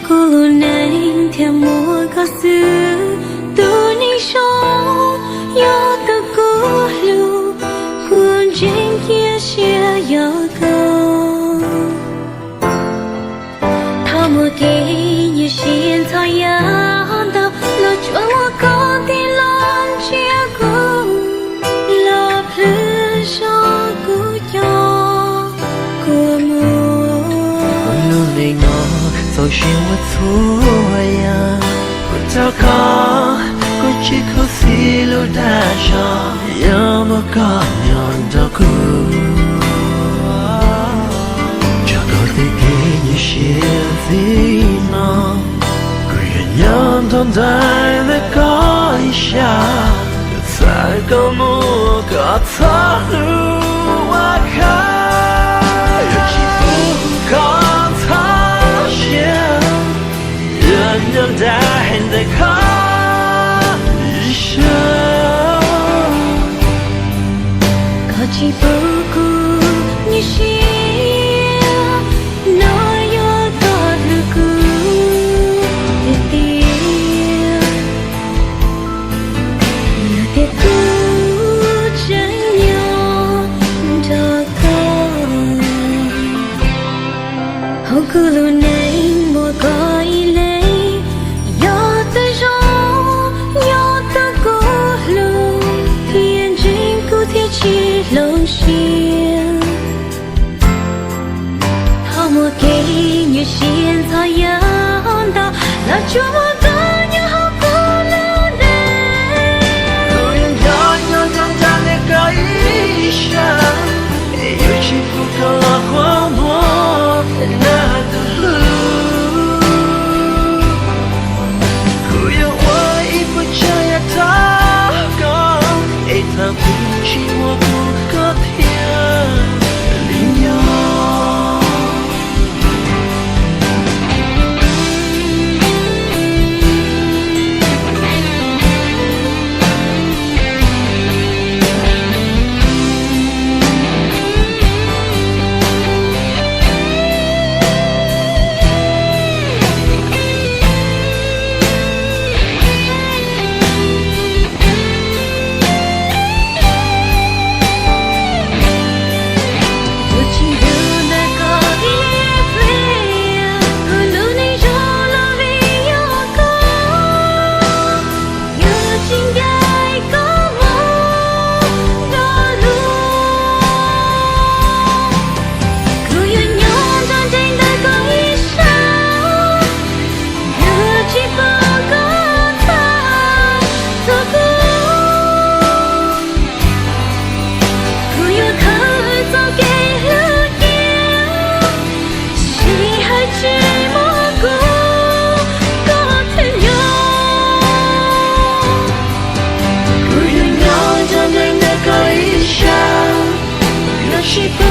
咕噜那天我告诉对你说，有的咕噜不见也是有个，他们给你现在要的，了就我搞定了结果，了不上不要过目。路里我走寻我错呀，不找靠，过去口西路大上，要么高娘的苦，这个得给你写字呢，个人要等待的高一下，才够木个草路我看。让大海在看一生，可惜不顾你心，那有多路古的地，那的古真有的歌，后古路内莫可以来。心，他们给你现在要的，那就我的你好不了的。路人要长大那个一生，有起伏可了荒漠那的路，苦有我一不这样祷告，他不起我不。she